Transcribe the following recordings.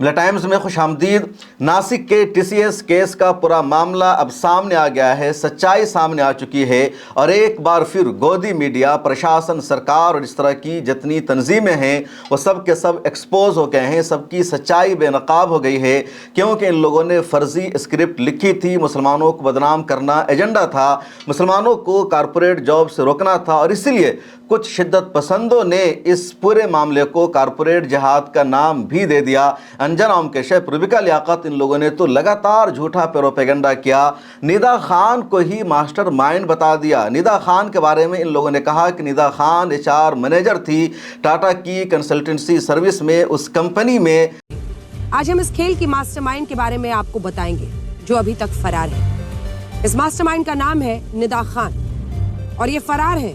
मिला टाइम्स में खुश आमदीद। नासिक के TCS केस का पूरा मामला अब सामने आ गया है, सच्चाई सामने आ चुकी है और एक बार फिर गोदी मीडिया, प्रशासन, सरकार और इस तरह की जितनी तंजीमें हैं वो सब के सब एक्सपोज हो गए हैं। सबकी सच्चाई बेनकाब हो गई है क्योंकि इन लोगों ने फर्जी स्क्रिप्ट लिखी थी। मुसलमानों को बदनाम करना एजेंडा था, मुसलमानों को कारपोरेट जॉब से रोकना था और इसलिए कुछ शिद्दत पसंदों ने इस पूरे मामले को कारपोरेट जिहाद का नाम भी दे दिया। अंजना ओमकशफ, रुबिका लियाकत, इन लोगों ने तो लगातार झूठा प्रोपेगेंडा किया। निदा खान को ही मास्टर माइंड बता दिया। निदा खान के बारे में इन लोगों ने कहा कि निदा खान HR मैनेजर थी टाटा की कंसल्टेंसी सर्विस में, उस कंपनी में। आज हम इस खेल की मास्टरमाइंड के बारे में आपको बताएंगे जो अभी तक फरार है। इस मास्टरमाइंड का नाम है निदा खान और ये फरार है।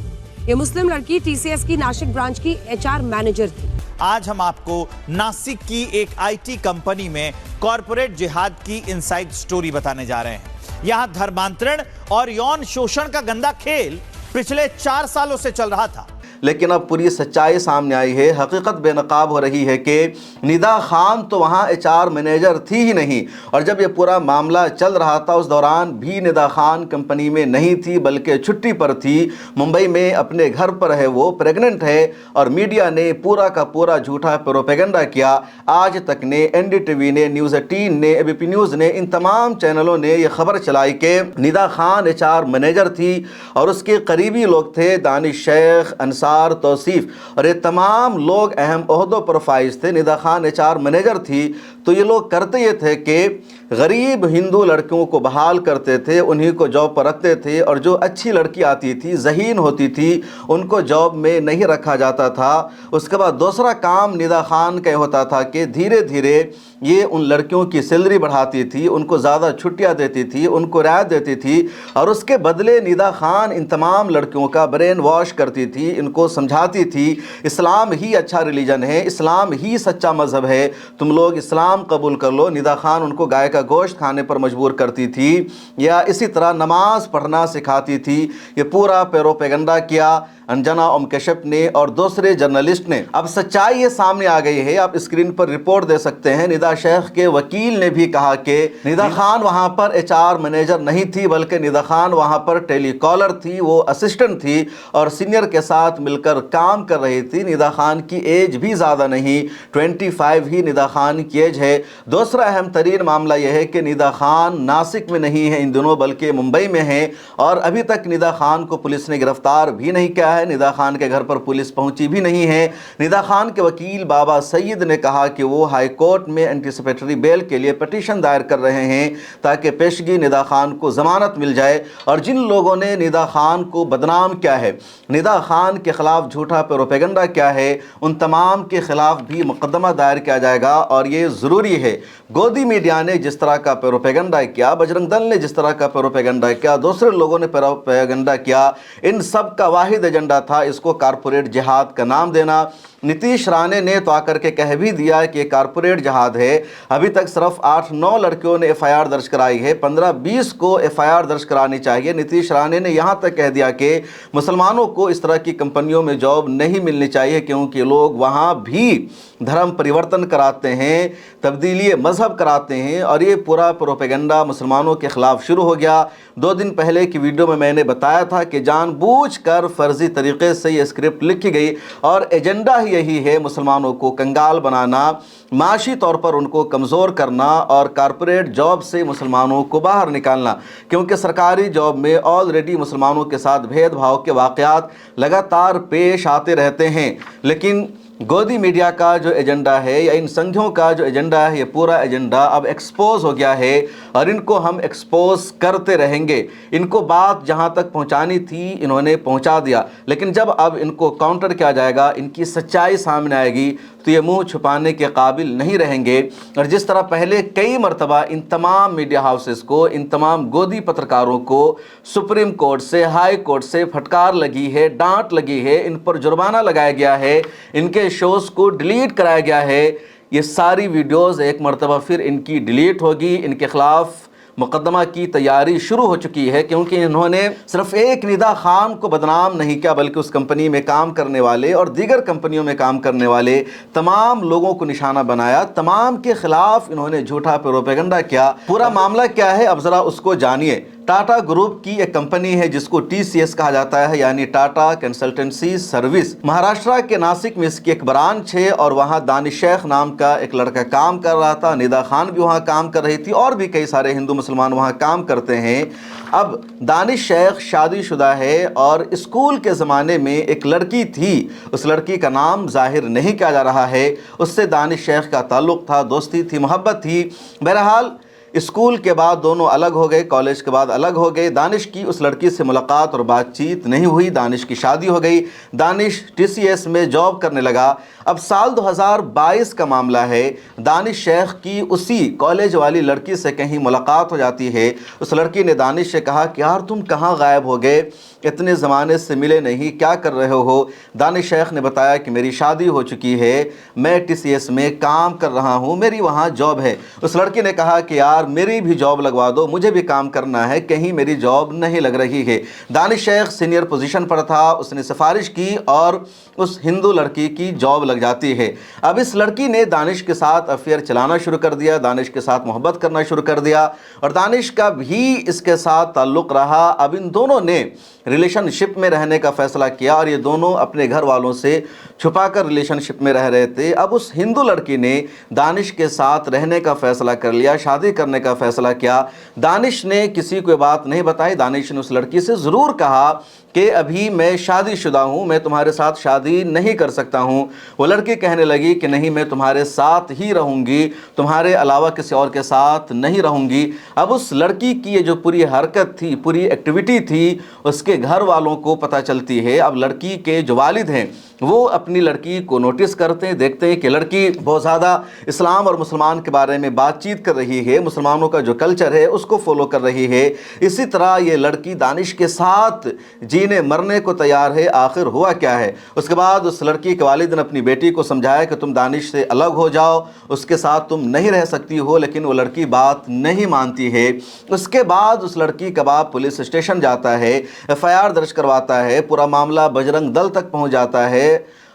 ये मुस्लिम लड़की TCS की नासिक ब्रांच की HR मैनेजर थी। आज हम आपको नासिक की एक IT कंपनी में कॉर्पोरेट जिहाद की इनसाइड स्टोरी बताने जा रहे हैं। यहां धर्मांतरण और यौन शोषण का गंदा खेल पिछले 4 सालों से चल रहा था, लेकिन अब पूरी सच्चाई सामने आई है। हकीकत बेनकाब हो रही है कि निदा खान तो वहाँ HR मैनेजर थी ही नहीं और जब ये पूरा मामला चल रहा था उस दौरान भी निदा खान कंपनी में नहीं थी बल्कि छुट्टी पर थी। मुंबई में अपने घर पर है, वो प्रेग्नेंट है और मीडिया ने पूरा का पूरा झूठा प्रोपेगेंडा किया। आज तक ने, NDTV ने, न्यूज़ 18 ने, ABP न्यूज़ ने, इन तमाम चैनलों ने यह खबर चलाई कि निदा खान HR मैनेजर थी और उसके करीबी लोग थे दानिश शेख, तौसीफ और ये तमाम लोग अहम ओहदों पर फाइज थे। निदा खान HR मैनेजर थी तो ये लोग करते ये थे कि गरीब हिंदू लड़कियों को बहाल करते थे, उन्हीं को जॉब पर रखते थे और जो अच्छी लड़की आती थी, ज़हीन होती थी, उनको जॉब में नहीं रखा जाता था। उसके बाद दूसरा काम निदा खान का होता था कि धीरे धीरे ये उन लड़कियों की सैलरी बढ़ाती थी, उनको ज़्यादा छुट्टियां देती थी, उनको रियायत देती थी और उसके बदले निदा खान इन तमाम लड़कियों का ब्रेन वॉश करती थी, इनको समझाती थी इस्लाम ही अच्छा रिलीजन है, इस्लाम ही सच्चा मज़हब है, तुम लोग इस्लाम कबूल कर लो। निदा खान उनको गाय का गोश्त खाने पर मजबूर करती थी या इसी तरह नमाज पढ़ना सिखाती थी। ये पूरा प्रोपेगेंडा किया अंजना ओमकशफ ने और दूसरे जर्नलिस्ट ने। अब सच्चाई ये सामने आ गई है, आप स्क्रीन पर रिपोर्ट दे सकते हैं। निदा शेख के वकील ने भी कहा कि निदा खान वहां पर HR मैनेजर नहीं थी बल्कि निदा खान वहां पर टेलीकॉलर थी, वो असिस्टेंट थी और सीनियर के साथ मिलकर काम कर रही थी। निदा खान की एज भी ज़्यादा नहीं, 25 ही निदा खान की एज है। दूसरा अहम तरीन मामला यह है कि निदा खान नासिक में नहीं है इन दिनों बल्कि मुंबई में है और अभी तक निदा खान को पुलिस ने गिरफ्तार भी नहीं किया है। निदा खान के घर पर पुलिस पहुंची भी नहीं है। निदा खान के वकील बाबा सईद ने कहा कि वो हाई कोर्ट में एंटीसिपेटरी बेल के लिए पिटीशन दायर कर रहे हैं ताकि पेशगी निदा खान को जमानत मिल जाए। और जिन लोगों ने निदा खान को बदनाम किया है, निदा खान के खिलाफ झूठा प्रोपेगेंडा किया है, उन तमाम के खिलाफ भी मुकदमा दायर किया जाएगा और ये ज़रूरी है। गोदी मीडिया ने जिस तरह का प्रोपेगेंडा किया, बजरंग दल ने जिस तरह का प्रोपेगेंडा किया, दूसरे लोगों ने प्रोपेगेंडा किया, इन सब का वाहिद एजेंडा था इसको कारपोरेट जिहाद का नाम देना। नीतीश राणे ने तो आकर के कह भी दिया कि कारपोरेट जिहाद है। अभी तक सिर्फ 8-9 लड़कियों ने FIR दर्ज कराई है, 15-20 को FIR दर्ज करानी चाहिए। नीतीश राणे ने यहाँ तक कह दिया कि मुसलमानों को इस तरह की कंपनियों में जॉब नहीं मिलनी चाहिए क्योंकि लोग वहाँ भी धर्म परिवर्तन कराते हैं, तब्दीली मज़हब कराते हैं और ये पूरा प्रोपेगेंडा मुसलमानों के ख़िलाफ़ शुरू हो गया। 2 दिन पहले की वीडियो में मैंने बताया था कि जानबूझकर फर्जी तरीके से ये स्क्रिप्ट लिखी गई और एजेंडा यही है मुसलमानों को कंगाल बनाना, माशी तौर पर उनको कमज़ोर करना और कारपोरेट जॉब से मुसलमानों को बाहर निकालना, क्योंकि सरकारी जॉब में ऑलरेडी मुसलमानों के साथ भेदभाव के वाक़यात लगातार पेश आते रहते हैं। लेकिन गोदी मीडिया का जो एजेंडा है या इन संघियों का जो एजेंडा है, ये पूरा एजेंडा अब एक्सपोज हो गया है और इनको हम एक्सपोज करते रहेंगे। इनको बात जहां तक पहुंचानी थी इन्होंने पहुंचा दिया, लेकिन जब अब इनको काउंटर किया जाएगा, इनकी सच्चाई सामने आएगी तो ये मुंह छुपाने के काबिल नहीं रहेंगे। और जिस तरह पहले कई मरतबा इन तमाम मीडिया हाउसेस को, इन तमाम गोदी पत्रकारों को सुप्रीम कोर्ट से, हाई कोर्ट से फटकार लगी है, डांट लगी है, इन पर जुर्माना लगाया गया है, इनके शोज़ को डिलीट कराया गया है, ये सारी वीडियोज़ एक मरतबा फिर इनकी डिलीट होगी, इनके ख़िलाफ़ मुकदमा की तैयारी शुरू हो चुकी है, क्योंकि इन्होंने सिर्फ एक निदा खान को बदनाम नहीं किया बल्कि उस कंपनी में काम करने वाले और दीगर कंपनियों में काम करने वाले तमाम लोगों को निशाना बनाया। तमाम के खिलाफ इन्होंने झूठा प्रोपेगेंडा किया। पूरा मामला क्या है, अब जरा उसको जानिए। टाटा ग्रुप की एक कंपनी है जिसको TCS कहा जाता है, यानी टाटा कंसल्टेंसी सर्विस। महाराष्ट्र के नासिक में इसकी एक ब्रांच है और वहाँ दानिश शेख नाम का एक लड़का काम कर रहा था। निदा खान भी वहाँ काम कर रही थी और भी कई सारे हिंदू मुसलमान वहाँ काम करते हैं। अब दानिश शेख शादीशुदा है और स्कूल के ज़माने में एक लड़की थी, उस लड़की का नाम जाहिर नहीं किया जा रहा है, उससे दानिश शेख का ताल्लुक़ था, दोस्ती थी, मोहब्बत थी। बहरहाल स्कूल के बाद दोनों अलग हो गए, कॉलेज के बाद अलग हो गए। दानिश की उस लड़की से मुलाकात और बातचीत नहीं हुई। दानिश की शादी हो गई। दानिश TCS में जॉब करने लगा। अब साल 2022 का मामला है। दानिश शेख की उसी कॉलेज वाली लड़की से कहीं मुलाकात हो जाती है। उस लड़की ने दानिश से कहा कि यार तुम कहाँ गायब हो गए, इतने ज़माने से मिले नहीं, क्या कर रहे हो? दानिश शेख ने बताया कि मेरी शादी हो चुकी है, मैं TCS में काम कर रहा हूँ, मेरी वहाँ जॉब है। उस लड़की ने कहा कि यार मेरी भी जॉब लगवा दो, मुझे भी काम करना है, कहीं मेरी जॉब नहीं लग रही है। दानिश शेख सीनियर पोजीशन पर था, उसने सिफारिश की और उस हिंदू लड़की की जॉब लग जाती है। अब इस लड़की ने दानिश के साथ अफेयर चलाना शुरू कर दिया, दानिश के साथ मोहब्बत करना शुरू कर दिया और दानिश का भी इसके साथ ताल्लुक़ रहा। अब इन दोनों ने रिलेशनशिप में रहने का फ़ैसला किया और ये दोनों अपने घर वालों से छुपाकर रिलेशनशिप में रह रहे थे। अब उस हिंदू लड़की ने दानिश के साथ रहने का फ़ैसला कर लिया, शादी करने का फ़ैसला किया। दानिश ने किसी को बात नहीं बताई। दानिश ने उस लड़की से ज़रूर कहा कि अभी मैं शादीशुदा हूँ, मैं तुम्हारे साथ शादी नहीं कर सकता हूँ। वो लड़की कहने लगी कि नहीं, मैं तुम्हारे साथ ही रहूँगी, तुम्हारे अलावा किसी और के साथ नहीं रहूँगी। अब उस लड़की की ये जो पूरी हरकत थी, पूरी एक्टिविटी थी, उसके घर वालों को पता चलती है। अब लड़की के जो वालिद हैं वो अपनी लड़की को नोटिस करते हैं, देखते हैं कि लड़की बहुत ज़्यादा इस्लाम और मुसलमान के बारे में बातचीत कर रही है, मुसलमानों का जो कल्चर है उसको फॉलो कर रही है। इसी तरह ये लड़की दानिश के साथ जीने मरने को तैयार है। आखिर हुआ क्या है? उसके बाद उस लड़की के वालिद ने अपनी बेटी को समझाया कि तुम दानिश से अलग हो जाओ, उसके साथ तुम नहीं रह सकती हो, लेकिन वो लड़की बात नहीं मानती है। उसके बाद उस लड़की का बाप पुलिस स्टेशन जाता है, FIR दर्ज करवाता है, पूरा मामला बजरंग दल तक पहुंच जाता है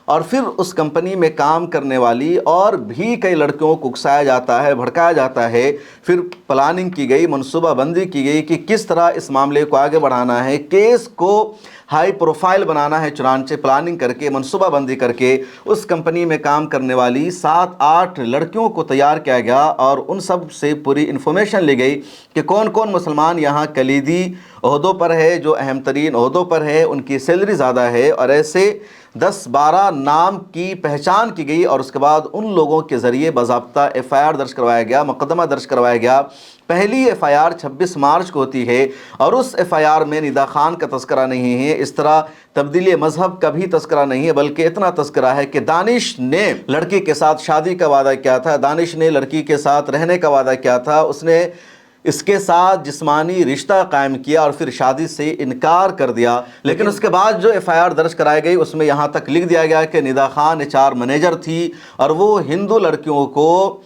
और फिर उस कंपनी में काम करने वाली और भी कई लड़कियों को उकसाया जाता है, भड़काया जाता है। फिर प्लानिंग की गई, मनसूबाबंदी की गई कि किस तरह इस मामले को आगे बढ़ाना है, केस को हाई प्रोफाइल बनाना है। चुनांचे प्लानिंग करके, मनसूबाबंदी करके उस कंपनी में काम करने वाली 7-8 लड़कियों को तैयार किया गया और उन सब से पूरी इन्फॉर्मेशन ली गई कि कौन कौन मुसलमान यहाँ कलीदी ओहदों पर है, जो अहम तरीन ओहदों पर है, उनकी सैलरी ज़्यादा है। और ऐसे 10-12 नाम की पहचान की गई और उसके बाद उन लोगों के ज़रिए बाज़ाब्ता FIR दर्ज करवाया गया, मुकदमा दर्ज करवाया गया। पहली FIR 26 मार्च को होती है और उस FIR में निदा खान का तस्करा नहीं है, इस तरह तब्दीली मजहब का भी तस्करा नहीं है, बल्कि इतना तस्करा है कि दानिश ने लड़की के साथ शादी का वादा किया था, दानिश ने लड़की के साथ रहने का वादा किया था, उसने इसके साथ जिस्मानी रिश्ता कायम किया और फिर शादी से इनकार कर दिया। लेकिन उसके बाद जो FIR दर्ज कराई गई उसमें यहाँ तक लिख दिया गया कि निदा खान HR मैनेजर थी और वो हिंदू लड़कियों को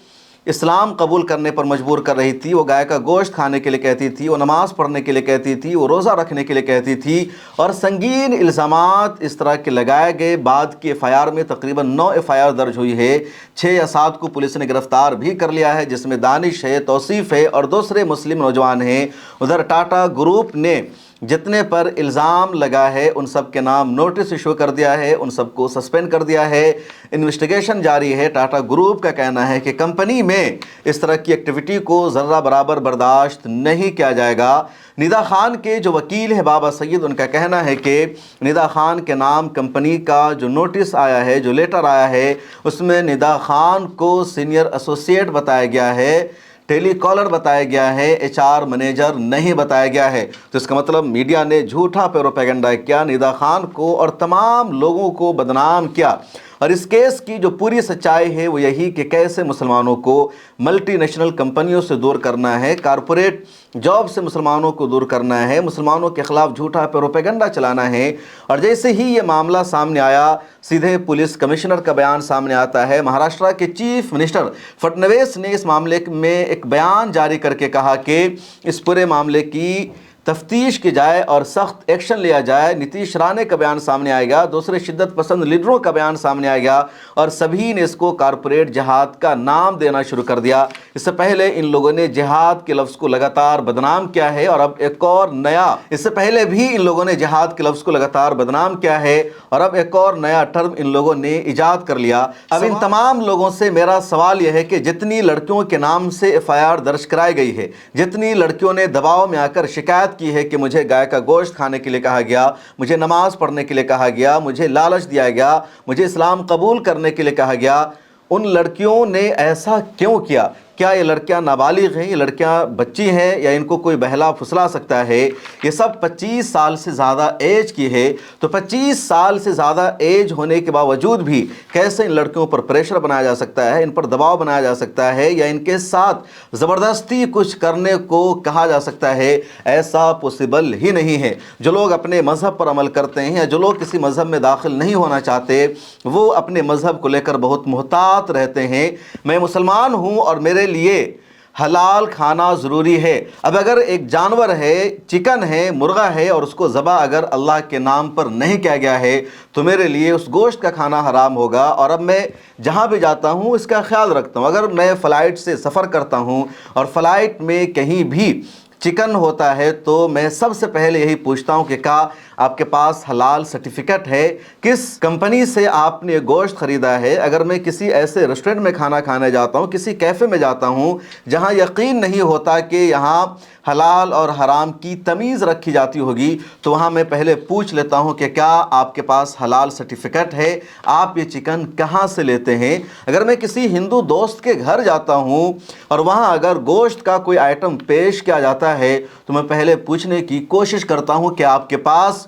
इस्लाम कबूल करने पर मजबूर कर रही थी। वो गाय का गोश्त खाने के लिए कहती थी, वो नमाज़ पढ़ने के लिए कहती थी, वो रोज़ा रखने के लिए कहती थी और संगीन इल्ज़ामात इस तरह के लगाए गए। बाद की FIR में तकरीबन 9 FIR दर्ज हुई है। 6 या 7 को पुलिस ने गिरफ्तार भी कर लिया है, जिसमें दानिश है, तौसीफ़ है और दूसरे मुस्लिम नौजवान हैं। उधर टाटा ग्रुप ने जितने पर इल्ज़ाम लगा है उन सब के नाम नोटिस इशू कर दिया है, उन सबको सस्पेंड कर दिया है। इन्वेस्टिगेशन जारी है। टाटा ग्रुप का कहना है कि कंपनी में इस तरह की एक्टिविटी को ज़र्रा बराबर बर्दाश्त नहीं किया जाएगा। निदा खान के जो वकील है बाबा सईद, उनका कहना है कि निदा खान के नाम कंपनी का जो नोटिस आया है, जो लेटर आया है, उसमें निदा खान को सीनियर एसोसिएट बताया गया है, टेलीकॉलर बताया गया है, HR मैनेजर नहीं बताया गया है। तो इसका मतलब मीडिया ने झूठा प्रोपेगेंडा किया, निदा खान को और तमाम लोगों को बदनाम किया। اور اس کیس کی جو پوری سچائی ہے وہ یہی کہ کیسے مسلمانوں کو ملٹی نیشنل کمپنیوں سے دور کرنا ہے، کارپوریٹ جاب سے مسلمانوں کو دور کرنا ہے، مسلمانوں کے خلاف جھوٹا پروپیگنڈا چلانا ہے۔ اور جیسے ہی یہ معاملہ سامنے آیا، سیدھے پولیس کمشنر کا بیان سامنے آتا ہے۔ مہاراشٹرا کے چیف منسٹر فڈنویس نے اس معاملے میں ایک بیان جاری کر کے کہا کہ اس پورے معاملے کی تفتیش کی جائے اور سخت ایکشن لیا جائے۔ نتیش رانے کا بیان سامنے آئے گا، دوسرے شدت پسند لیڈروں کا بیان سامنے آئے گا، اور سبھی نے اس کو کارپوریٹ جہاد کا نام دینا شروع کر دیا۔ اس سے پہلے ان لوگوں نے جہاد کے لفظ کو لگاتار بدنام کیا ہے، اور اب ایک اور نیا، اس سے پہلے بھی ان لوگوں نے جہاد کے لفظ کو لگاتار بدنام کیا ہے، اور اب ایک اور نیا ٹرم ان لوگوں نے ایجاد کر لیا۔ اب ان تمام لوگوں سے میرا سوال یہ ہے کہ جتنی لڑکیوں کے نام سے FIR درج کرائی گئی ہے، جتنی لڑکیوں نے دباؤ میں آ کر شکایت کی ہے کہ مجھے گائے کا گوشت کھانے کے لیے کہا گیا، مجھے نماز پڑھنے کے لیے کہا گیا، مجھے لالچ دیا گیا، مجھے اسلام قبول کرنے کے لیے کہا گیا، ان لڑکیوں نے ایسا کیوں کیا؟ کیا یہ لڑکیاں نابالغ ہیں، یہ لڑکیاں بچی ہیں، یا ان کو کوئی بہلا پھسلا سکتا ہے؟ یہ سب 25 سال سے زیادہ ایج کی ہے، تو 25 سال سے زیادہ ایج ہونے کے باوجود بھی کیسے ان لڑکیوں پر پریشر بنایا جا سکتا ہے، ان پر دباؤ بنایا جا سکتا ہے، یا ان کے ساتھ زبردستی کچھ کرنے کو کہا جا سکتا ہے؟ ایسا پوسیبل ہی نہیں ہے۔ جو لوگ اپنے مذہب پر عمل کرتے ہیں، یا جو لوگ کسی مذہب میں داخل نہیں ہونا چاہتے، وہ اپنے مذہب کو لے کر بہت محتاط رہتے ہیں۔ میں مسلمان ہوں اور میرے لیے حلال کھانا ضروری ہے۔ اب اگر ایک جانور ہے، چکن ہے، مرغا ہے، اور اس کو ذبح اگر اللہ کے نام پر نہیں کیا گیا ہے تو میرے لیے اس گوشت کا کھانا حرام ہوگا۔ اور اب میں جہاں بھی جاتا ہوں اس کا خیال رکھتا ہوں۔ اگر میں فلائٹ سے سفر کرتا ہوں اور فلائٹ میں کہیں بھی چکن ہوتا ہے تو میں سب سے پہلے یہی پوچھتا ہوں کہ کیا آپ کے پاس حلال سرٹیفکیٹ ہے، کس کمپنی سے آپ نے گوشت خریدا ہے۔ اگر میں کسی ایسے ریسٹورنٹ میں کھانا کھانے جاتا ہوں، کسی کیفے میں جاتا ہوں جہاں یقین نہیں ہوتا کہ یہاں حلال اور حرام کی تمیز رکھی جاتی ہوگی، تو وہاں میں پہلے پوچھ لیتا ہوں کہ کیا آپ کے پاس حلال سرٹیفکیٹ ہے، آپ یہ چکن کہاں سے لیتے ہیں۔ اگر میں کسی ہندو دوست کے گھر جاتا ہوں اور وہاں اگر گوشت کا کوئی آئٹم پیش کیا جاتا ہے تو میں پہلے پوچھنے کی کوشش کرتا ہوں کہ آپ کے پاس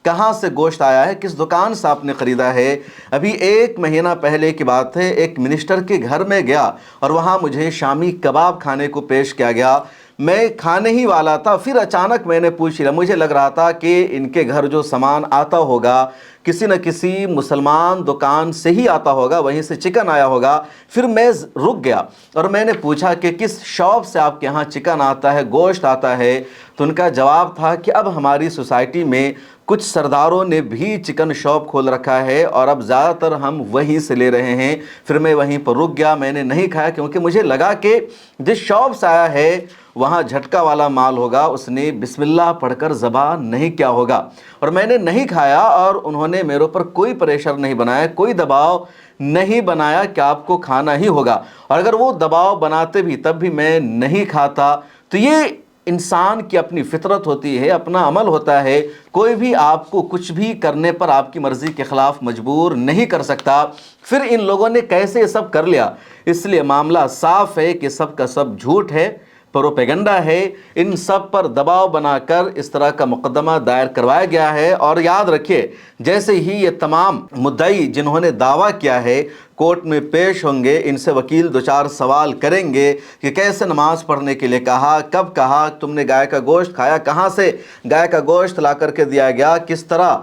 کہاں سے گوشت آیا ہے، کس دکان سے آپ نے خریدا ہے۔ ابھی 1 مہینہ پہلے کی بات ہے، ایک منسٹر کے گھر میں گیا اور وہاں مجھے شامی کباب کھانے کو پیش کیا گیا۔ میں کھانے ہی والا تھا، پھر اچانک میں نے پوچھ لیا، مجھے لگ رہا تھا کہ ان کے گھر جو سامان آتا ہوگا کسی نہ کسی مسلمان دکان سے ہی آتا ہوگا، وہیں سے چکن آیا ہوگا۔ پھر میں رک گیا اور میں نے پوچھا کہ کس شاپ سے آپ کے ہاں چکن آتا ہے، گوشت آتا ہے، تو ان کا جواب تھا کہ اب ہماری سوسائٹی میں کچھ سرداروں نے بھی چکن شاپ کھول رکھا ہے اور اب زیادہ تر ہم وہیں سے لے رہے ہیں۔ پھر میں وہیں پر رک گیا، میں نے نہیں کھایا کیونکہ مجھے لگا کہ جس شاپ سے آیا ہے وہاں جھٹکا والا مال ہوگا، اس نے بسم اللہ پڑھ کر ذبح نہیں کیا ہوگا، اور میں نے نہیں کھایا اور انہوں نے میرے اوپر کوئی پریشر نہیں بنایا، کوئی دباؤ نہیں بنایا کہ آپ کو کھانا ہی ہوگا، اور اگر وہ دباؤ بناتے بھی تب بھی میں نہیں کھاتا۔ تو یہ انسان کی اپنی فطرت ہوتی ہے، اپنا عمل ہوتا ہے، کوئی بھی آپ کو کچھ بھی کرنے پر آپ کی مرضی کے خلاف مجبور نہیں کر سکتا۔ پھر ان لوگوں نے کیسے یہ سب کر لیا؟ اس لیے معاملہ صاف ہے کہ سب کا سب جھوٹ ہے، پروپیگنڈا ہے، ان سب پر دباؤ بنا کر اس طرح کا مقدمہ دائر کروایا گیا ہے۔ اور یاد رکھیے، جیسے ہی یہ تمام مدعی جنہوں نے دعویٰ کیا ہے کورٹ میں پیش ہوں گے، ان سے وکیل 2-4 سوال کریں گے کہ کیسے نماز پڑھنے کے لیے کہا، کب کہا، تم نے گائے کا گوشت کھایا، کہاں سے گائے کا گوشت لا کر کے دیا گیا، کس طرح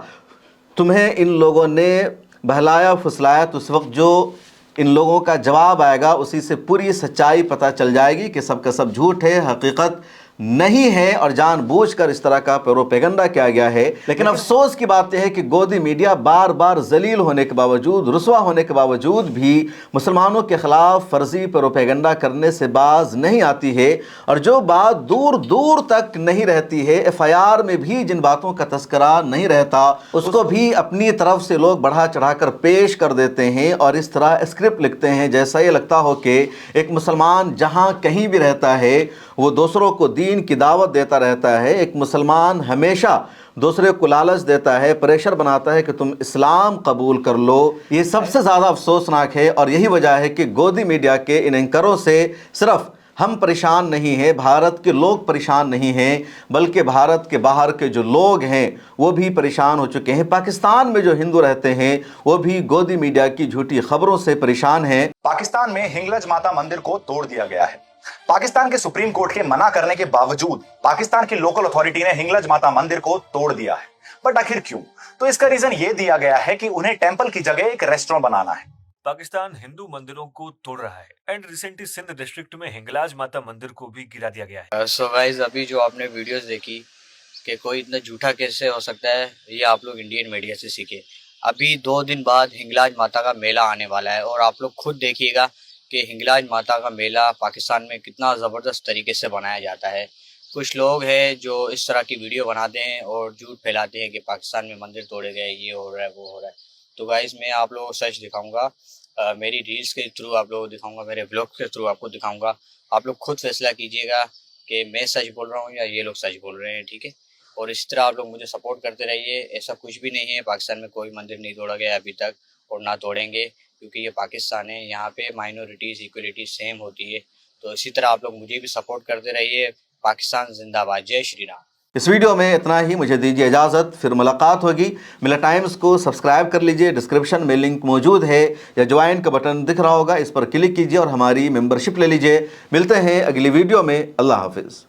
تمہیں ان لوگوں نے بہلایا پھسلایا۔ تو اس وقت جو ان لوگوں کا جواب آئے گا اسی سے پوری سچائی پتہ چل جائے گی کہ سب کا سب جھوٹ ہے، حقیقت نہیں ہے، اور جان بوجھ کر اس طرح کا پروپیگنڈا کیا گیا ہے۔ لیکن افسوس کی بات یہ ہے کہ گودی میڈیا بار بار ذلیل ہونے کے باوجود، رسوا ہونے کے باوجود بھی مسلمانوں کے خلاف فرضی پروپیگنڈا کرنے سے باز نہیں آتی ہے، اور جو بات دور دور تک نہیں رہتی ہے، FIR میں بھی جن باتوں کا تذکرہ نہیں رہتا اس کو بھی اپنی طرف سے لوگ بڑھا چڑھا کر پیش کر دیتے ہیں، اور اس طرح اسکرپٹ لکھتے ہیں جیسا یہ لگتا ہو کہ ایک مسلمان جہاں کہیں بھی رہتا ہے وہ دوسروں کو دین کی دعوت دیتا رہتا ہے۔ ایک مسلمان ہمیشہ دوسرے کو لالچ دیتا ہے، پریشر بناتا ہے کہ تم اسلام قبول کر لو۔ یہ سب سے زیادہ افسوسناک ہے، اور یہی وجہ ہے کہ گودی میڈیا کے ان اینکروں سے صرف हम परेशान नहीं हैं, भारत के लोग परेशान नहीं हैं, बल्कि भारत के बाहर के जो लोग हैं वो भी परेशान हो चुके हैं। पाकिस्तान में जो हिंदू रहते हैं वो भी गोदी मीडिया की झूठी खबरों से परेशान हैं। पाकिस्तान में हिंगलज माता मंदिर को तोड़ दिया गया है। पाकिस्तान के सुप्रीम कोर्ट के मना करने के बावजूद पाकिस्तान की लोकल अथॉरिटी ने हिंगलज माता मंदिर को तोड़ दिया है। बट आखिर क्यों? तो इसका रीजन ये दिया गया है कि उन्हें टेंपल की जगह एक रेस्टोरेंट बनाना है। पाकिस्तान हिंदू मंदिरों को तोड़ रहा है एंड रिसेंटली सिंध डिस्ट्रिक्ट में हिंगलाज माता मंदिर को भी गिरा दिया गया है। सो गाइस, अभी जो आपने वीडियोस देखी कि कोई इतना झूठा कैसे हो सकता है, ये आप लोग इंडियन मीडिया से सीखे। अभी 2 दिन बाद हिंगलाज माता का मेला आने वाला है और आप लोग खुद देखिएगा कि हिंगलाज माता का मेला पाकिस्तान में कितना ज़बरदस्त तरीके से बनाया जाता है। कुछ लोग हैं जो इस तरह की वीडियो बनाते हैं और झूठ फैलाते हैं कि पाकिस्तान में मंदिर तोड़े गए, ये हो रहा है, वो हो रहा है। तो गाइस, मैं आप लोगों को सच दिखाऊंगा, मेरी रील्स के थ्रू आप लोगों को दिखाऊंगा, मेरे ब्लॉग के थ्रू आपको दिखाऊंगा। आप लोग खुद फैसला कीजिएगा कि मैं सच बोल रहा हूँ या ये लोग सच बोल रहे हैं, ठीक है। और इस तरह आप लोग मुझे सपोर्ट करते रहिए। ऐसा कुछ भी नहीं है, पाकिस्तान में कोई मंदिर नहीं तोड़ा गया अभी तक और ना तोड़ेंगे, क्योंकि ये पाकिस्तान है, यहाँ पे माइनॉरिटीज़ इक्वलिटी सेम होती है। तो इसी तरह आप लोग मुझे भी सपोर्ट करते रहिए। पाकिस्तान जिंदाबाद, जय श्री राम। इस वीडियो में इतना ही, मुझे दीजिए इजाज़त, फिर मुलाकात होगी। मिला टाइम्स को सब्सक्राइब कर लीजिए, डिस्क्रिप्शन में लिंक मौजूद है या ज्वाइन का बटन दिख रहा होगा, इस पर क्लिक कीजिए और हमारी मेंबरशिप ले लीजिए। मिलते हैं अगली वीडियो में। अल्लाह हाफिज़।